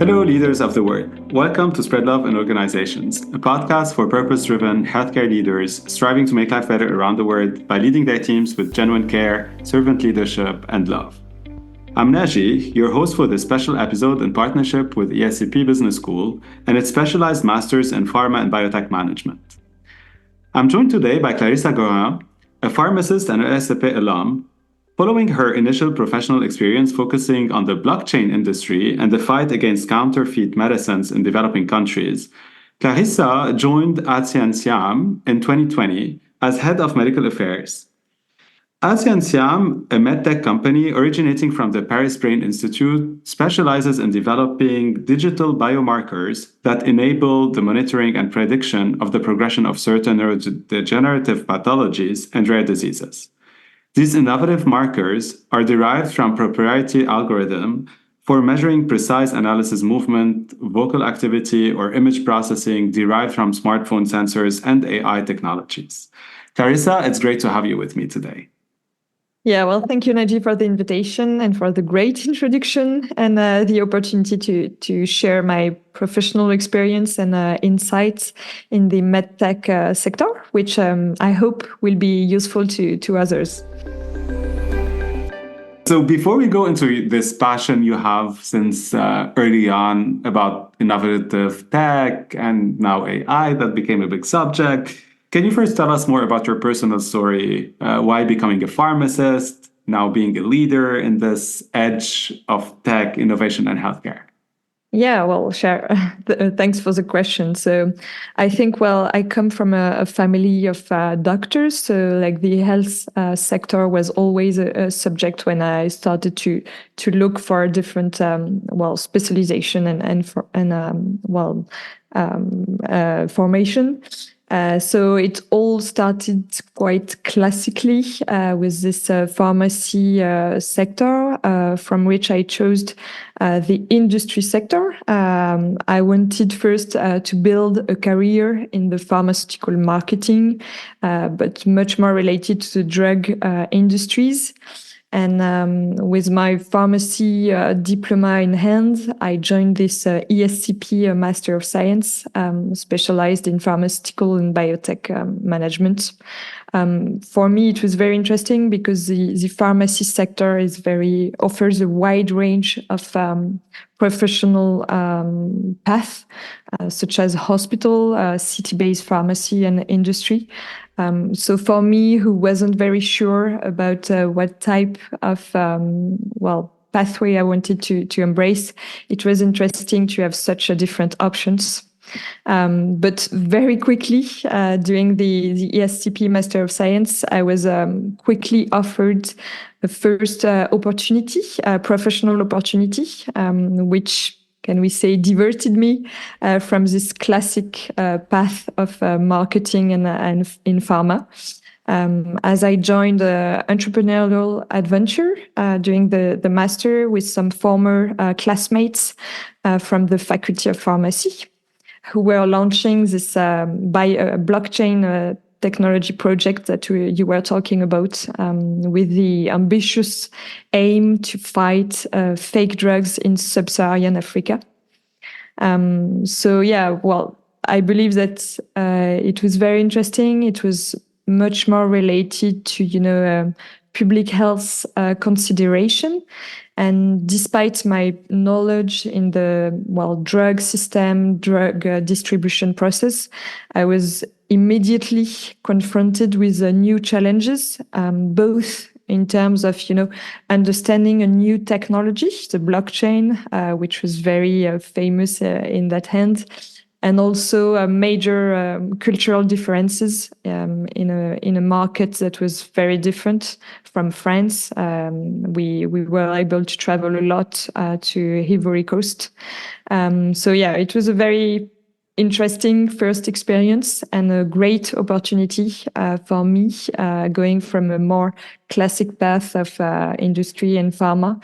Hello, leaders of the world. Welcome to Spread Love in Organizations, a podcast for purpose-driven healthcare leaders striving to make life better around the world by leading their teams with genuine care, servant leadership, and love. I'm Naji, your host for this special episode in partnership with ESCP Business School and its specialized masters in pharma and biotech management. I'm joined today by Clarissa Gorin, a pharmacist and an ESCP alum. Following her initial professional experience focusing on the blockchain industry and the fight against counterfeit medicines in developing countries, Clarissa joined Ad Scientiam in 2020 as head of medical affairs. Ad Scientiam, a medtech company originating from the Paris Brain Institute, specializes in developing digital biomarkers that enable the monitoring and prediction of the progression of certain neurodegenerative pathologies and rare diseases. These innovative markers are derived from proprietary algorithm for measuring precise analysis movement, vocal activity, or image processing derived from smartphone sensors and AI technologies. Clarissa, it's great to have you with me today. Yeah, well, thank you, Naji, for the invitation and for the great introduction and the opportunity to share my professional experience and insights in the medtech sector, which I hope will be useful to others. So before we go into this passion you have since early on about innovative tech and now AI that became a big subject, can you first tell us more about your personal story? Why becoming a pharmacist, now being a leader in this edge of tech, innovation, and healthcare? Yeah, well, sure. Thanks for the question. So I think, I come from a family of doctors. So like the health sector was always a subject when I started to look for different, specialization and formation. So it all started quite classically with this pharmacy sector, from which I chose the industry sector. I wanted first to build a career in the pharmaceutical marketing, but much more related to the drug industries. And with my pharmacy diploma in hand, I joined this ESCP Master of Science, specialized in pharmaceutical and biotech management. For me, it was very interesting because the pharmacy sector offers a wide range of professional paths, such as hospital, city-based pharmacy, and industry. So for me, who wasn't very sure about what type of pathway I wanted to embrace, it was interesting to have such different options. But very quickly, during the ESCP Master of Science, I was quickly offered the first opportunity, professional opportunity, which, can we say, diverted me from this classic path of marketing and in pharma. As I joined the entrepreneurial adventure during the master with some former classmates from the Faculty of Pharmacy, who were launching this blockchain technology project that you were talking about, with the ambitious aim to fight fake drugs in sub-Saharan Africa. I believe that it was very interesting. It was much more related to, public health consideration. And despite my knowledge in the drug system, drug distribution process, I was immediately confronted with new challenges, both in terms of understanding a new technology, the blockchain, which was very famous in that hand, and also major cultural differences in a market that was very different from France. We were able to travel a lot to Ivory Coast. It was a very interesting first experience and a great opportunity for me, going from a more classic path of industry and pharma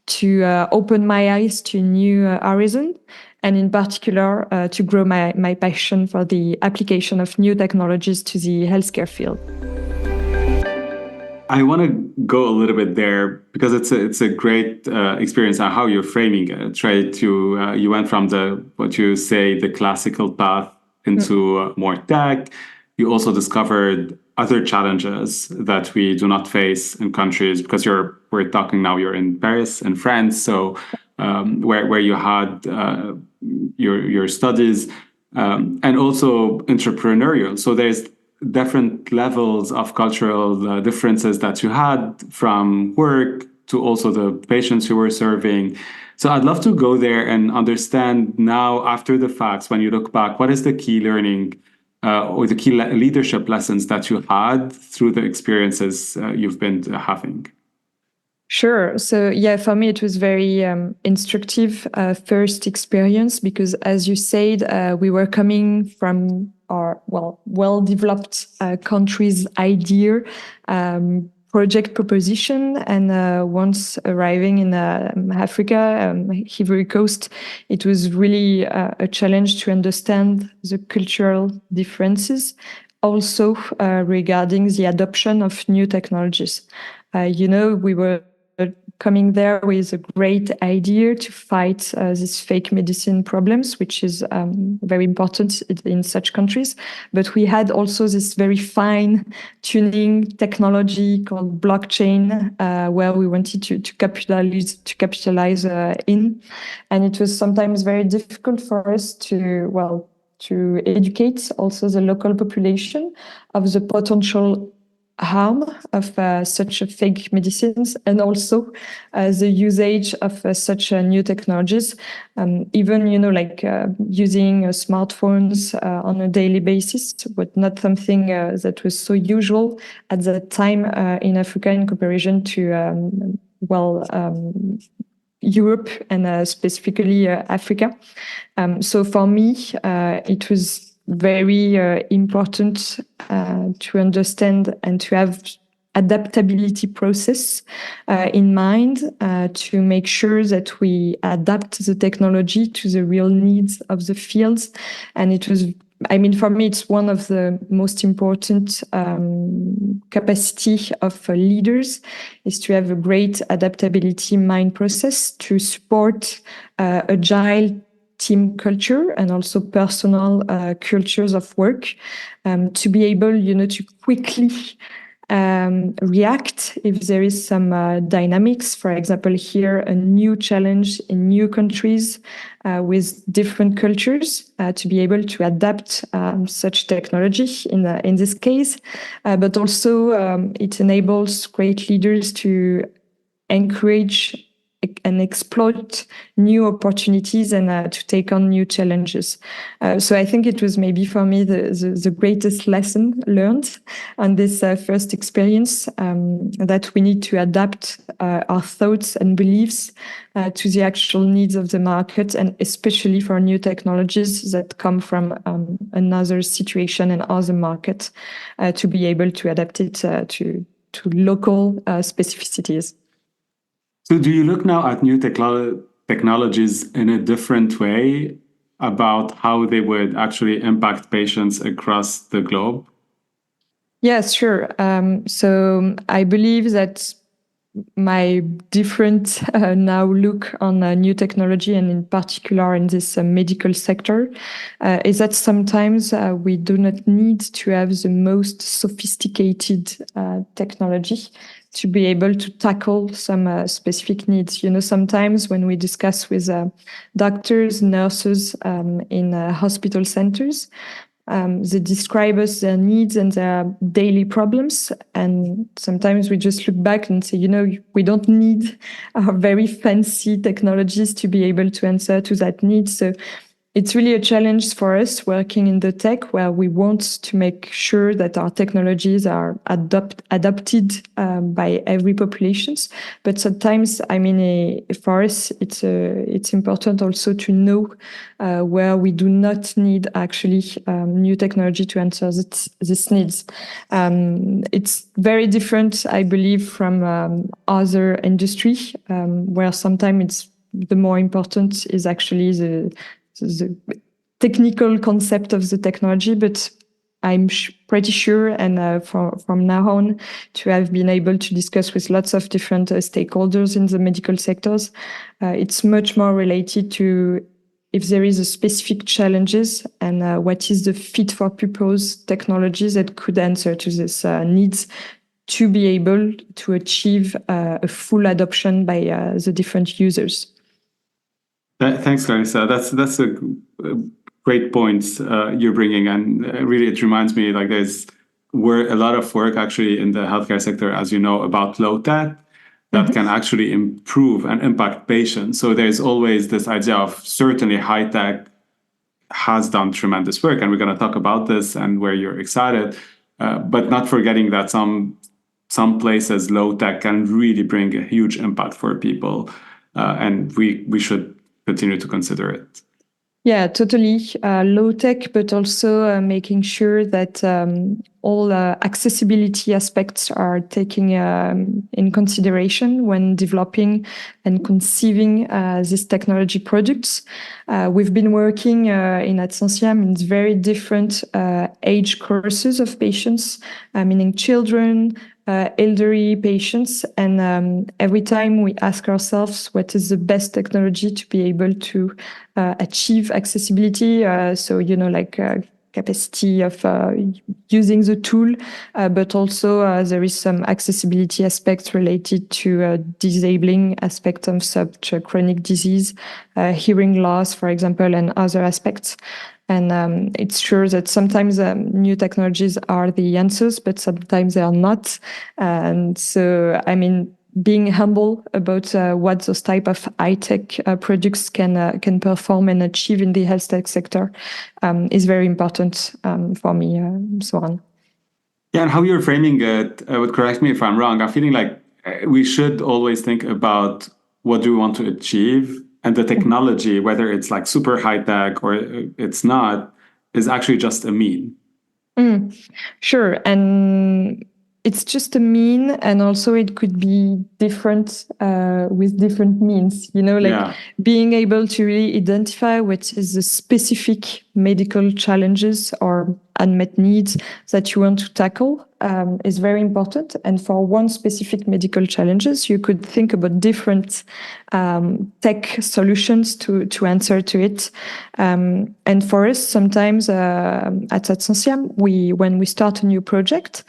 to open my eyes to new horizon, and in particular to grow my passion for the application of new technologies to the healthcare field. I want to go a little bit there because it's a great experience on how you're framing it, right? You went from what you say the classical path into more tech. You also discovered other challenges that we do not face in countries because we're talking now. You're in Paris, in France, so where you had your studies, and also entrepreneurial. So there's different levels of cultural differences that you had from work to also the patients you were serving. So I'd love to go there and understand now, after the facts, when you look back, what is the key learning or the key leadership lessons that you had through the experiences you've been having? Sure. So yeah, for me, it was very instructive first experience because, as you said, we were coming from our well-developed country's idea, project proposition, and once arriving in Africa, Ivory Coast, it was really a challenge to understand the cultural differences, also regarding the adoption of new technologies. We were coming there with a great idea to fight these fake medicine problems, which is very important in such countries. But we had also this very fine tuning technology called blockchain, where we wanted to capitalize in. And it was sometimes very difficult for us to educate also the local population of the potential harm of such fake medicines and also the usage of such new technologies, even using smartphones on a daily basis, but not something that was so usual at that time in Africa in comparison to Europe and specifically Africa. So for me, it was very important to understand and to have adaptability process in mind to make sure that we adapt the technology to the real needs of the fields. And it was, for me, it's one of the most important capacity of leaders is to have a great adaptability mind process to support agile team culture and also personal cultures of work, to be able, to quickly react if there is some dynamics. For example, here, a new challenge in new countries with different cultures, to be able to adapt such technology in this case. But also it enables great leaders to encourage and exploit new opportunities and to take on new challenges. So I think it was maybe for me the greatest lesson learned on this first experience, that we need to adapt our thoughts and beliefs to the actual needs of the market, and especially for new technologies that come from another situation and other market, to be able to adapt it to local specificities. So do you look now at new technologies in a different way about how they would actually impact patients across the globe? Yes, sure. So I believe that my different now look on new technology, and in particular in this medical sector, is that sometimes we do not need to have the most sophisticated technology to be able to tackle some specific needs. Sometimes when we discuss with doctors, nurses in hospital centers, they describe us their needs and their daily problems. And sometimes we just look back and say, we don't need very fancy technologies to be able to answer to that need. So it's really a challenge for us working in the tech, where we want to make sure that our technologies are adopted by every population. But sometimes, for us, it's important also to know where we do not need actually new technology to answer these needs. It's very different, I believe, from other industry, where sometimes the more important is actually the technical concept of the technology. But I'm pretty sure, and from now on, to have been able to discuss with lots of different stakeholders in the medical sectors, it's much more related to if there is a specific challenges and what is the fit for purpose technologies that could answer to this needs to be able to achieve a full adoption by the different users. Thanks, Clarissa. That's a great points you're bringing, and really it reminds me like there's a lot of work actually in the healthcare sector, as you know, about low tech that can actually improve and impact patients. So there's always this idea of certainly high tech has done tremendous work, and we're going to talk about this and where you're excited, but not forgetting that some places low tech can really bring a huge impact for people, and we should continue to consider it. Yeah, totally. Low tech, but also making sure that all accessibility aspects are taken in consideration when developing and conceiving these technology products. We've been working in Ad Scientiam in very different age courses of patients, meaning children, elderly patients, and every time we ask ourselves what is the best technology to be able to achieve accessibility. So, like capacity of using the tool, but also there is some accessibility aspects related to disabling aspects of such chronic disease, hearing loss, for example, and other aspects. And it's sure that sometimes new technologies are the answers, but sometimes they are not. And so, I mean, being humble about what those type of high-tech products can perform and achieve in the health tech sector is very important for me, Soran. Yeah, and how you're framing it would correct me if I'm wrong. I'm feeling like we should always think about what do we want to achieve, and the technology, whether it's like super high tech or it's not, is actually just a mean. Sure. And it's just a mean, and also it could be different with different means, being able to really identify what is the specific medical challenges or unmet needs that you want to tackle is very important. And for one specific medical challenges, you could think about different tech solutions to answer to it. And for us, sometimes at Ad Scientiam, when we start a new project,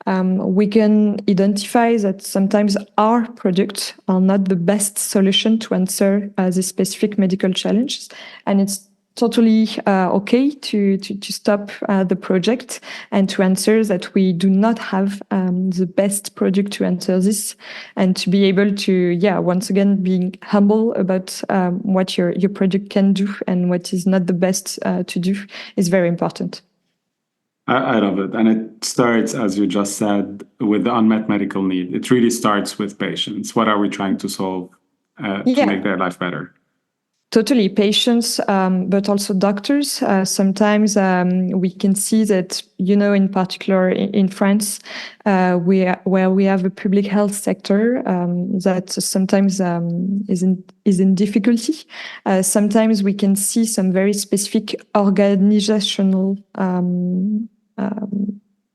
we can identify that sometimes our products are not the best solution to answer the specific medical challenges. And it's totally okay to stop the project and to answer that we do not have the best product to answer this, and to be able to, once again, being humble about what your product can do and what is not the best to do is very important. I love it. And it starts, as you just said, with the unmet medical need. It really starts with patients. What are we trying to solve to make their life better? Totally, patients, but also doctors. Sometimes we can see that, in particular in France, where we have a public health sector that sometimes is in difficulty. Sometimes we can see some very specific organizational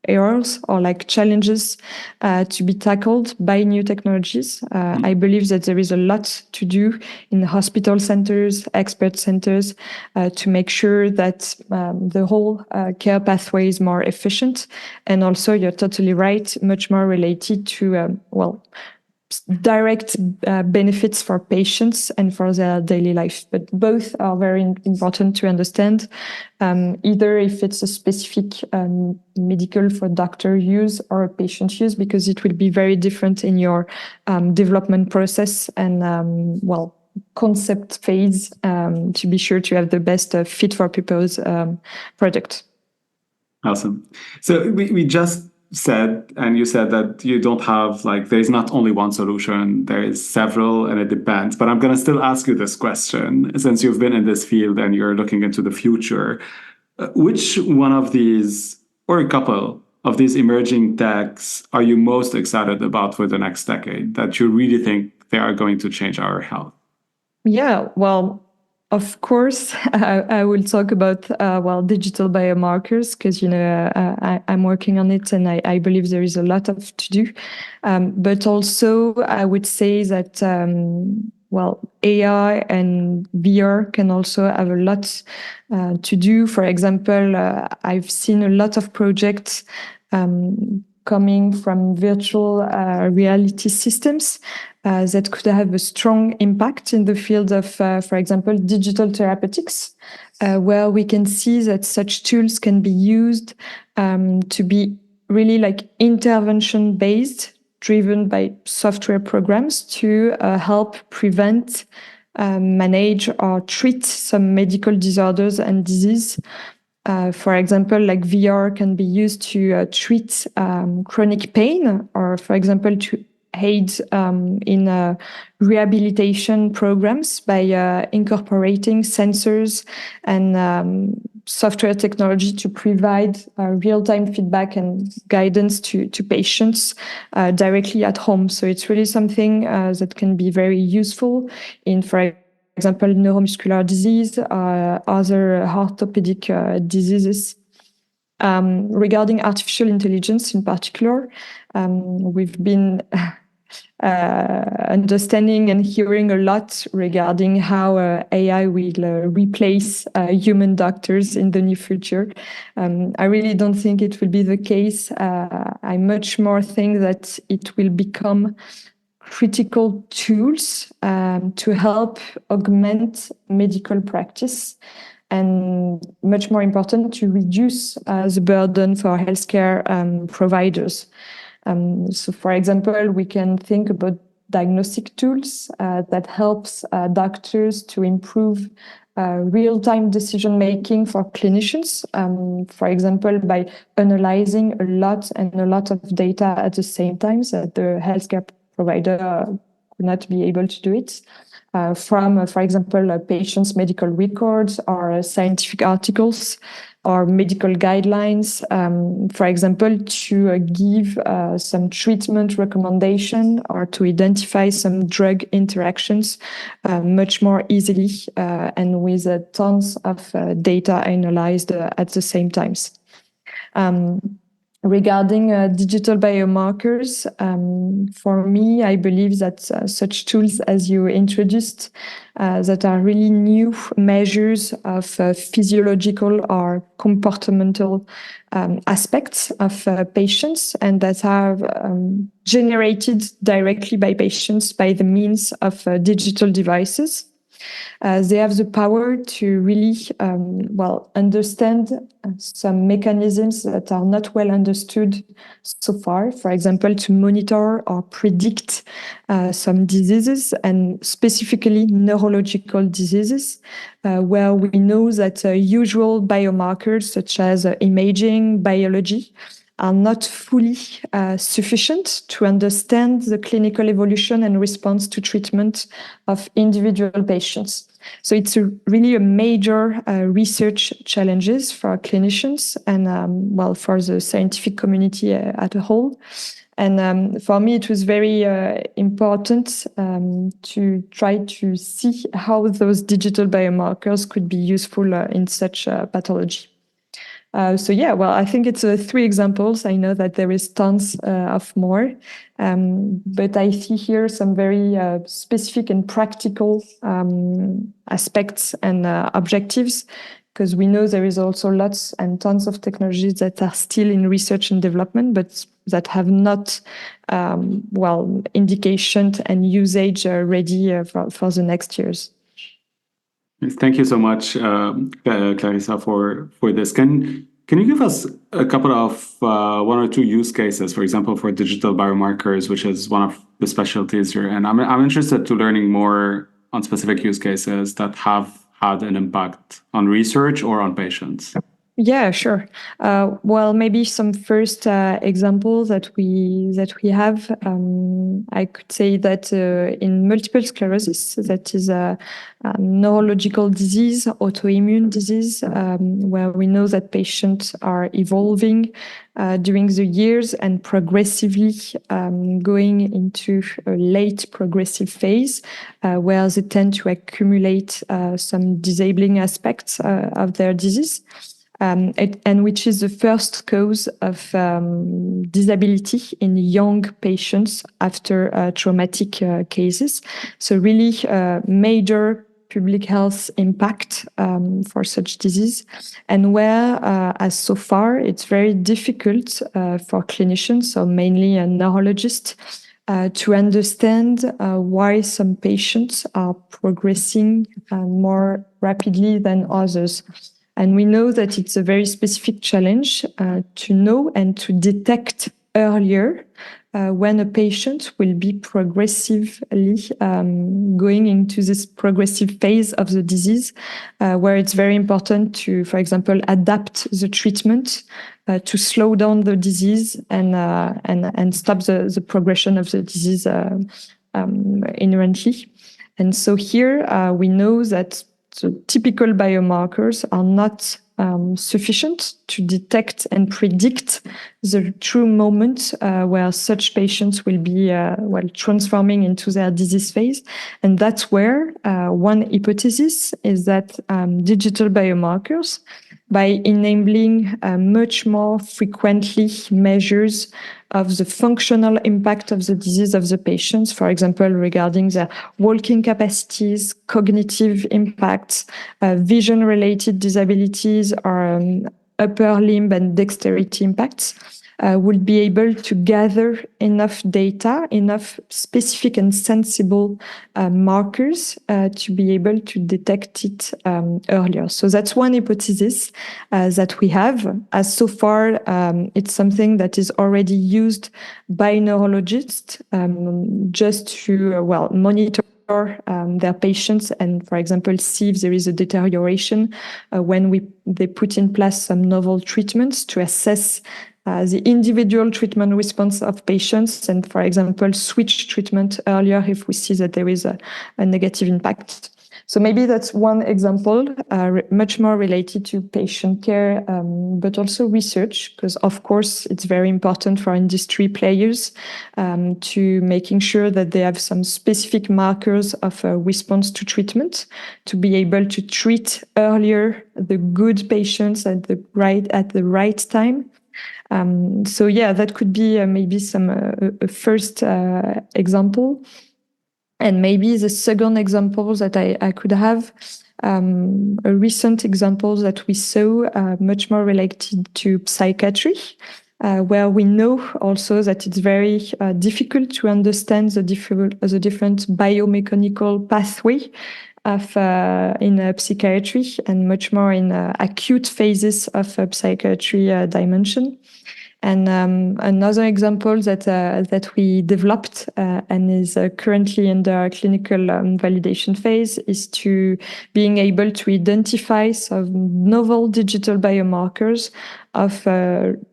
errors or like challenges to be tackled by new technologies. I believe that there is a lot to do in hospital centers, expert centers, to make sure that the whole care pathway is more efficient. And also, you're totally right, much more related to, direct benefits for patients and for their daily life. But both are very important to understand, either if it's a specific medical for doctor use or a patient use, because it will be very different in your development process and, concept phase to be sure to have the best fit for purpose product. Awesome. So we just said, and you said that you don't have there's not only one solution, there is several, and it depends. But I'm going to still ask you this question, since you've been in this field and you're looking into the future. Which one of these, or a couple of these emerging techs, are you most excited about for the next decade, that you really think they are going to change our health? Yeah, well, Of course, I will talk about digital biomarkers because I'm working on it, and I believe there is a lot of to do. But also, I would say that AI and VR can also have a lot to do. For example, I've seen a lot of projects coming from virtual reality systems that could have a strong impact in the field of, for example, digital therapeutics, where we can see that such tools can be used to be really like intervention based, driven by software programs to help prevent, manage, or treat some medical disorders and disease. For example, like VR can be used to treat chronic pain, or for example, to aid in rehabilitation programs by incorporating sensors and software technology to provide real-time feedback and guidance to patients directly at home. So it's really something that can be very useful in, for example, neuromuscular disease, other orthopedic diseases. Regarding artificial intelligence in particular, we've been understanding and hearing a lot regarding how AI will replace human doctors in the near future. I really don't think it will be the case. I much more think that it will become critical tools to help augment medical practice, and much more important, to reduce the burden for healthcare providers. So, for example, we can think about diagnostic tools that helps doctors to improve real-time decision-making for clinicians, for example, by analyzing a lot of data at the same time, so that the healthcare provider could not be able to do it. From, for example, patients' medical records or scientific articles or medical guidelines, for example, to give some treatment recommendation or to identify some drug interactions much more easily and with tons of data analyzed at the same times. Regarding digital biomarkers, for me, I believe that such tools as you introduced, that are really new measures of physiological or comportamental aspects of patients, and that are generated directly by patients by the means of digital devices. They have the power to really understand some mechanisms that are not well understood so far. For example, to monitor or predict some diseases, and specifically neurological diseases, where we know that usual biomarkers such as imaging, biology, are not fully sufficient to understand the clinical evolution and response to treatment of individual patients. So it's really a major research challenges for clinicians and for the scientific community at a whole. And for me, it was very important to try to see how those digital biomarkers could be useful in such pathology. I think it's 3 examples. I know that there is tons of more, but I see here some very specific and practical aspects and objectives, because we know there is also lots and tons of technologies that are still in research and development, but that have not, indication and usage ready for the next years. Thank you so much, Clarissa, for this. Can you give us a couple of 1 or 2 use cases, for example, for digital biomarkers, which is one of the specialties here? And I'm interested to learning more on specific use cases that have had an impact on research or on patients. Yeah, sure. Well, maybe some first examples that we have. I could say that in multiple sclerosis, that is a neurological disease, autoimmune disease, where we know that patients are evolving during the years and progressively going into a late progressive phase, where they tend to accumulate some disabling aspects of their disease. And which is the first cause of disability in young patients after traumatic cases. So really major public health impact for such disease, and where, as so far, it's very difficult for clinicians, so mainly a neurologist, to understand why some patients are progressing more rapidly than others. And we know that it's a very specific challenge to know and to detect earlier when a patient will be progressively going into this progressive phase of the disease, where it's very important to, for example, adapt the treatment to slow down the disease and stop the progression of the disease inherently. And so here we know that the typical biomarkers are not sufficient to detect and predict the true moment where such patients will be transforming into their disease phase. And that's where one hypothesis is that digital biomarkers, by enabling much more frequently measures of the functional impact of the disease of the patients, for example, regarding their walking capacities, cognitive impacts, vision-related disabilities, or upper limb and dexterity impacts, would be able to gather enough data, enough specific and sensible markers to be able to detect it earlier. So that's one hypothesis that we have. As so far, it's something that is already used by neurologists just to, monitor their patients and, for example, see if there is a deterioration when they put in place some novel treatments to assess the individual treatment response of patients and, for example, switch treatment earlier if we see that there is a negative impact. So maybe that's one example, much more related to patient care, but also research, because of course it's very important for industry players to making sure that they have some specific markers of a response to treatment to be able to treat earlier the good patients at the right time. So yeah, that could be maybe some a first example. And maybe the second example that I could have, a recent example that we saw much more related to psychiatry, where we know also that it's very difficult to understand the different biomechanical pathway of in psychiatry, and much more in acute phases of psychiatry dimension. And another example that we developed and is currently in the clinical validation phase is to being able to identify some novel digital biomarkers of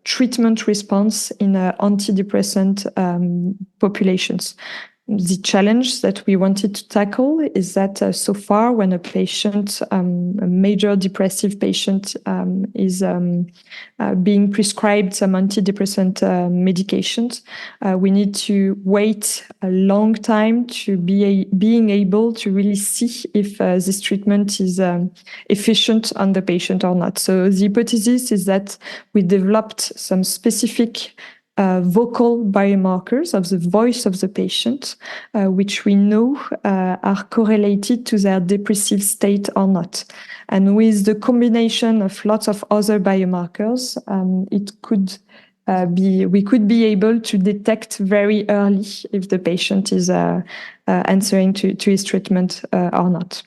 treatment response in antidepressant populations. The challenge that we wanted to tackle is that so far, when a patient, a major depressive patient, is being prescribed some antidepressant medications, we need to wait a long time to being able to really see if this treatment is efficient on the patient or not. So the hypothesis is that we developed some specific vocal biomarkers of the voice of the patient, which we know are correlated to their depressive state or not. And with the combination of lots of other biomarkers, we could be able to detect very early if the patient is answering to his treatment or not.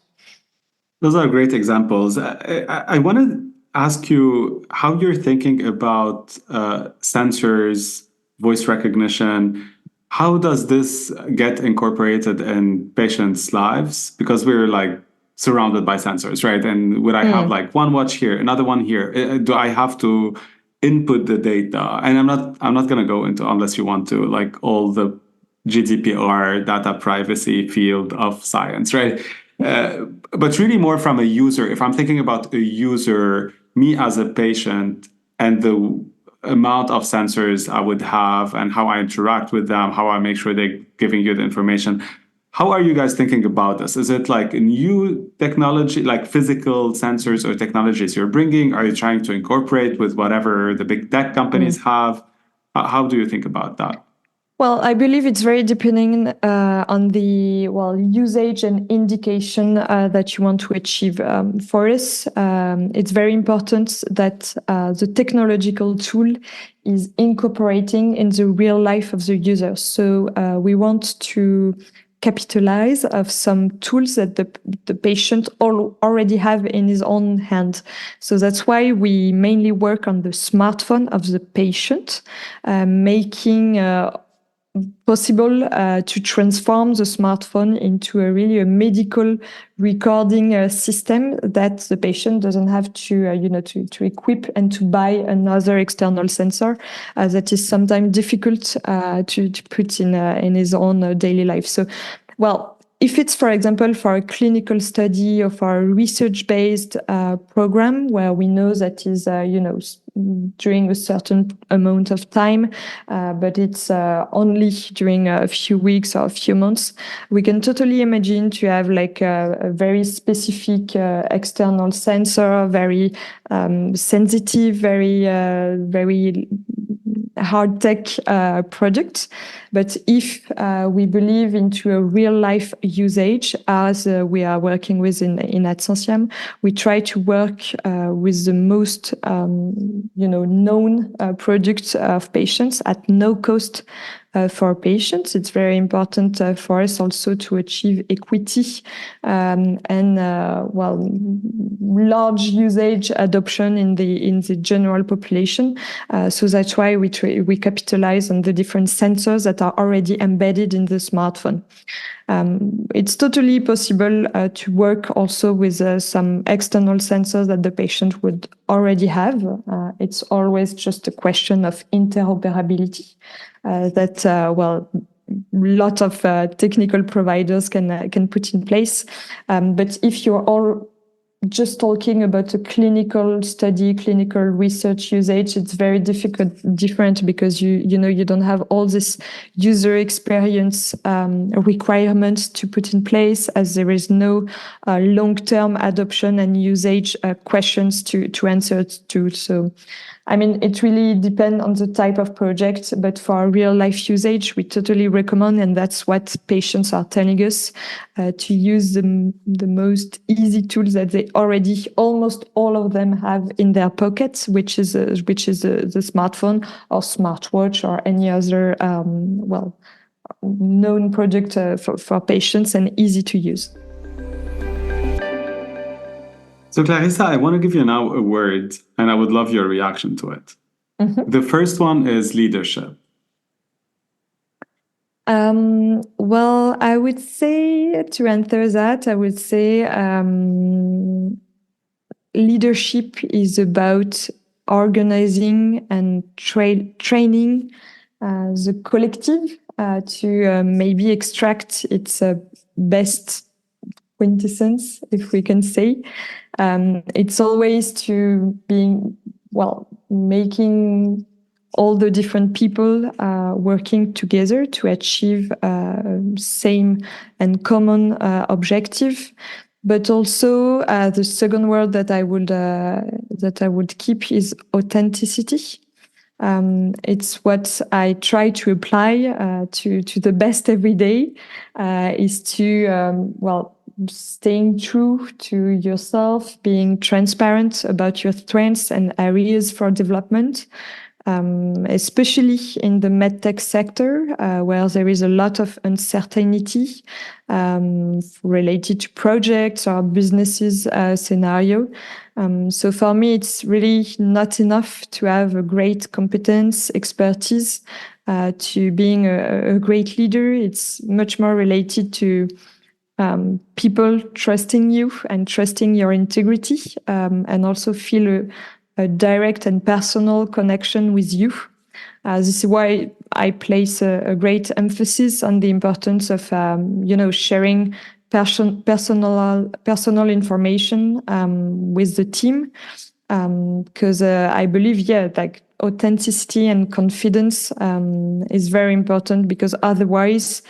Those are great examples. I want to ask you how you're thinking about sensors, voice recognition. How does this get incorporated in patients' lives? Because we're like surrounded by sensors, right? And would I have like one watch here, another one here? Do I have to input the data? And I'm not going to go into, unless you want to, like all the GDPR data privacy field of science, right? But really more from a user. If I'm thinking about a user, me as a patient, and the amount of sensors I would have and how I interact with them, how I make sure they're giving you the information. How are you guys thinking about this? Is it like a new technology, like physical sensors or technologies you're bringing? Are you trying to incorporate with whatever the big tech companies have? How do you think about that? Well, I believe it's very depending on the usage and indication that you want to achieve. For us, it's very important that the technological tool is incorporating in the real life of the user. So we want to capitalize of some tools that the patient already have in his own hand. So that's why we mainly work on the smartphone of the patient, making possible to transform the smartphone into a medical recording system that the patient doesn't have to equip and to buy another external sensor that is sometimes difficult to put in his own daily life. So, well, if it's, for example, for a clinical study or for a research-based program where we know that is, during a certain amount of time, but it's only during a few weeks or a few months, we can totally imagine to have like a very specific external sensor, very sensitive, very hard tech product. But if we believe into a real life usage, as we are working with in Ad Scientiam, we try to work with the most known products of patients at no cost for patients. It's very important for us also to achieve equity and large usage adoption in the general population. So that's why we capitalize on the different sensors that are already embedded in the smartphone. It's totally possible to work also with some external sensors that the patient would already have. It's always just a question of interoperability that lot of technical providers can put in place. But if you're all just talking about a clinical study, clinical research usage, it's very different because you don't have all this user experience requirements to put in place, as there is no long-term adoption and usage questions to answer to. So, I mean, it really depends on the type of project, but for real life usage, we totally recommend, and that's what patients are telling us, to use the most easy tools that they already, almost all of them have in their pockets, which is the smartphone or smartwatch or any other, known product for patients and easy to use. So, Clarissa, I want to give you now a word, and I would love your reaction to it. Mm-hmm. The first one is leadership. Well, I would say, to answer that, leadership is about organizing and training the collective to maybe extract its best quintessence, if we can say. It's always to being, making all the different people working together to achieve same and common objective. But also the second word that I would keep is authenticity. It's what I try to apply to the best every day, is to staying true to yourself, being transparent about your strengths and areas for development, especially in the medtech sector, where there is a lot of uncertainty related to projects or businesses scenario. So for me, it's really not enough to have a great competence, expertise to being a great leader. It's much more related to people trusting you and trusting your integrity, and also feel a direct and personal connection with you. This is why I place a great emphasis on the importance of, sharing personal information with the team, because I believe, like authenticity and confidence is very important, because otherwise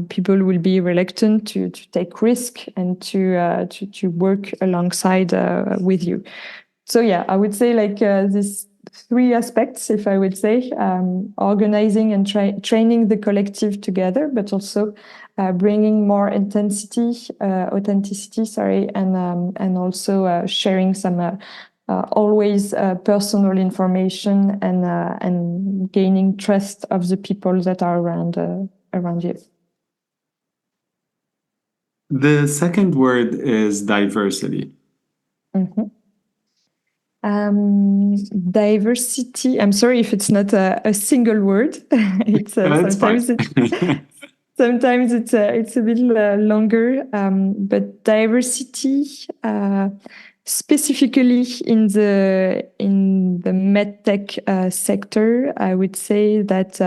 people will be reluctant to take risk and to work alongside with you. So I would say like these three aspects, if I would say, organizing and training the collective together, but also bringing more authenticity, and also sharing some always personal information and gaining trust of the people that are around you. The second word is diversity. Mm-hmm. Diversity. I'm sorry if it's not a single word. It's sometimes it's a bit longer. But diversity, specifically in the medtech sector, I would say that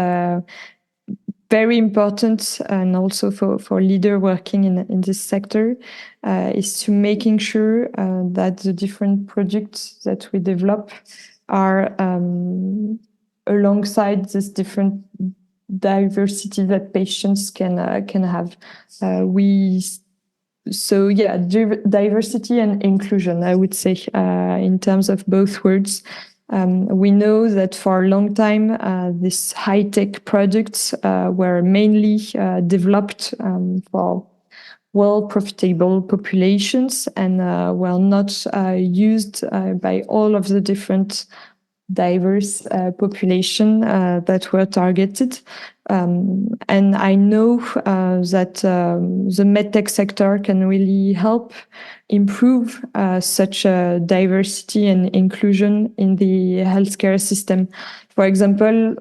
very important, and also for leader working in this sector, is to making sure that the different projects that we develop are alongside this different diversity that patients can have. Diversity and inclusion, I would say, in terms of both words. We know that for a long time, these high-tech products were mainly developed for well-profitable populations, and were not used by all of the different diverse population that were targeted. And I know that the medtech sector can really help improve such diversity and inclusion in the healthcare system. For example,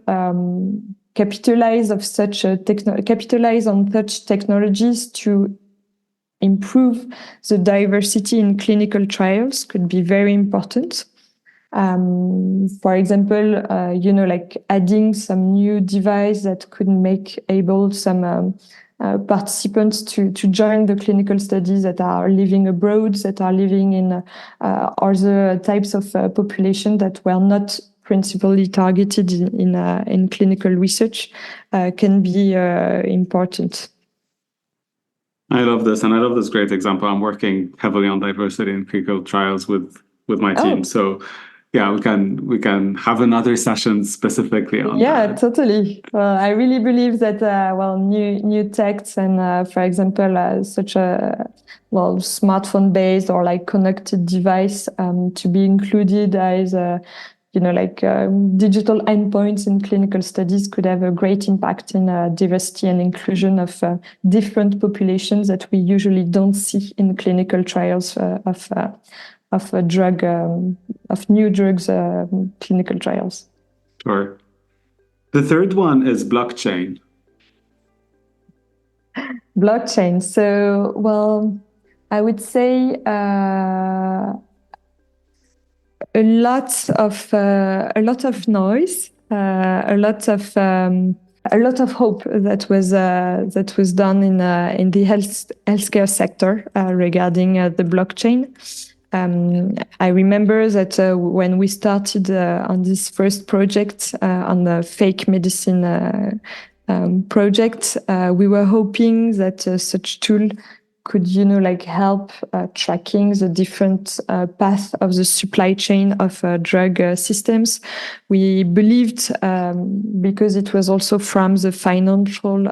capitalize on such technologies to improve the diversity in clinical trials could be very important. For example, like adding some new device that could make able some participants to join the clinical studies that are living abroad, that are living in other types of population that were not principally targeted in clinical research, can be important. I love this, and I love this great example. I'm working heavily on diversity in clinical trials with my team. So we can have another session specifically on that. Yeah, totally. Well, I really believe that new techs and for example such a smartphone based or like connected device to be included as digital endpoints in clinical studies could have a great impact in diversity and inclusion of different populations that we usually don't see in clinical trials of new drugs, clinical trials. Sure. The third one is blockchain. Blockchain. So, I would say a lot of noise, a lot of hope that was done in the healthcare sector regarding the blockchain. I remember that when we started on this first project, on the fake medicine project, we were hoping that such tool could, help tracking the different path of the supply chain of drug systems. We believed, because it was also from the financial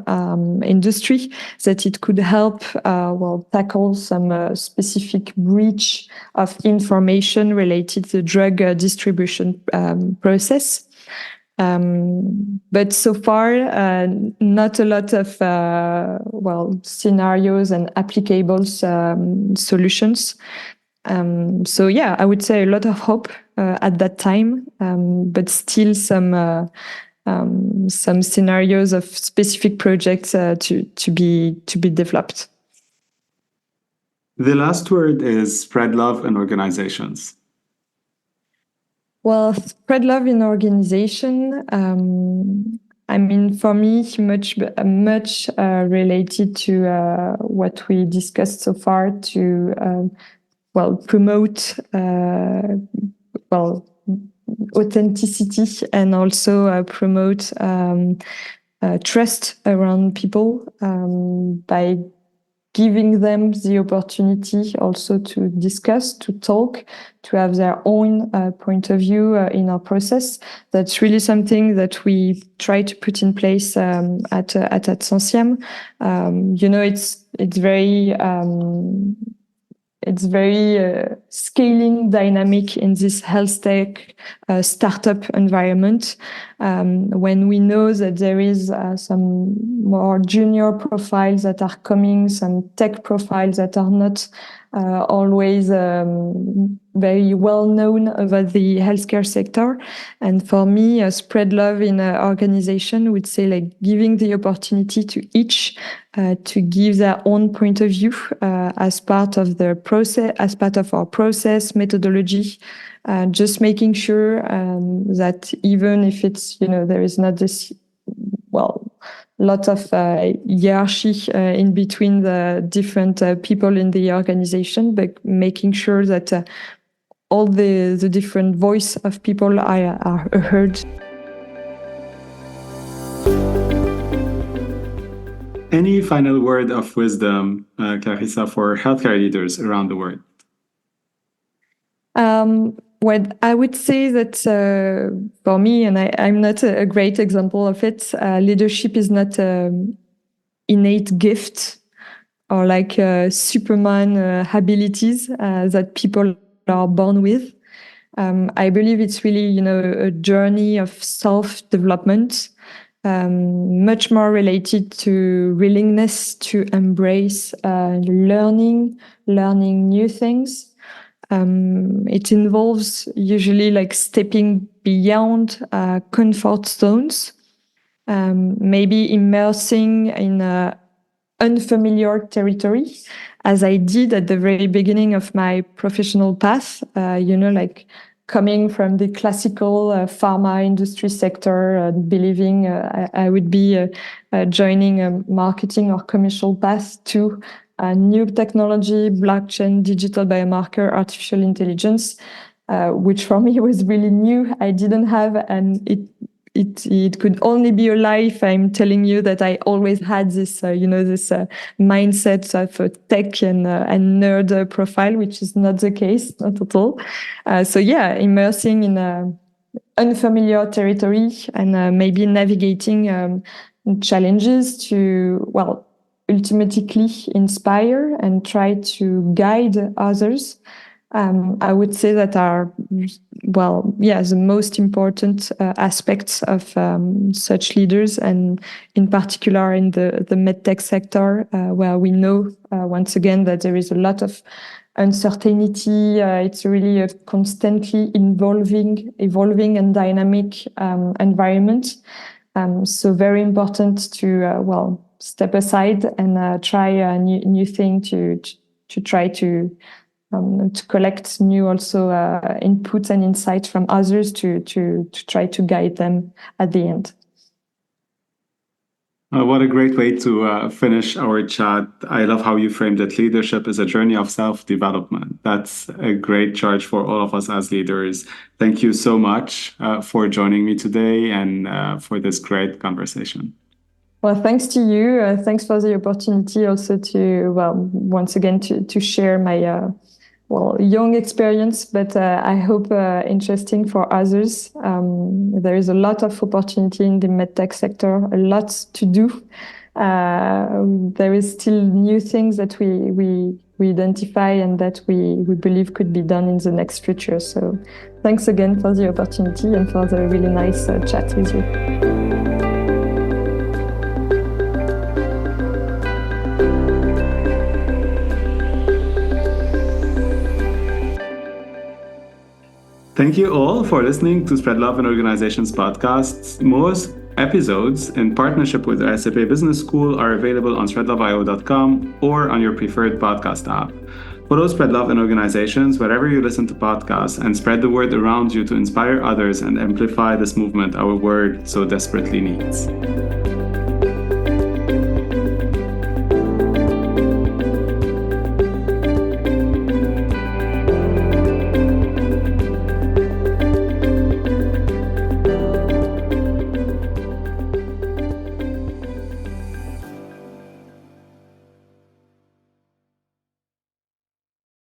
industry, that it could help tackle some specific breach of information related to the drug distribution process. But so far, not a lot of scenarios and applicable solutions. So I would say a lot of hope at that time, but still some scenarios of specific projects to be developed. The last word is spread love in organizations. Well, spread love in organization. I mean, for me, much related to what we discussed so far to promote authenticity and also promote trust around people by giving them the opportunity also to discuss, to talk, to have their own point of view in our process. That's really something that we try to put in place at Ad Scientiam. It's very scaling dynamic in this health tech startup environment. When we know that there is some more junior profiles that are coming, some tech profiles that are not always very well known about the healthcare sector. And for me, spread love in an organization would say like giving the opportunity to each to give their own point of view as part of the process, as part of our process methodology. Just making sure that even if it's, there is not this, lot of hierarchy in between the different people in the organization, but making sure that all the different voice of people are heard. Any final word of wisdom, Clarissa, for healthcare leaders around the world? Well, I would say that for me, and I'm not a great example of it, leadership is not an innate gift or like Superman abilities that people are born with. I believe it's really, a journey of self-development, much more related to willingness to embrace learning new things. It involves usually like stepping beyond comfort zones, maybe immersing in unfamiliar territory, as I did at the very beginning of my professional path, like coming from the classical pharma industry sector, believing I would be joining a marketing or commercial path to new technology, blockchain, digital biomarker, artificial intelligence, which for me was really new. I didn't have, and it could only be a lie if I'm telling you that I always had this, this mindset of a tech and nerd profile, which is not the case, not at all. Immersing in unfamiliar territory and maybe navigating challenges to, ultimately inspire and try to guide others. I would say that are, the most important aspects of such leaders, and in particular in the medtech sector, where we know, once again, that there is a lot of uncertainty. It's really a constantly evolving and dynamic environment. So very important to, step aside and try a new thing to try to collect new also inputs and insights from others to try to guide them at the end. What a great way to finish our chat. I love how you framed that leadership is a journey of self-development. That's a great charge for all of us as leaders. Thank you so much for joining me today and for this great conversation. Well, thanks to you. Thanks for the opportunity also to, once again, to share my, young experience, but I hope interesting for others. There is a lot of opportunity in the medtech sector, a lot to do. There is still new things that we identify and that we believe could be done in the next future. So thanks again for the opportunity and for the really nice chat with you. Thank you all for listening to Spread Love in Organizations podcasts. Most episodes in partnership with the ESCP Business School are available on SpreadLoveIO.com or on your preferred podcast app. Follow Spread Love in organizations wherever you listen to podcasts and spread the word around you to inspire others and amplify this movement our world so desperately needs.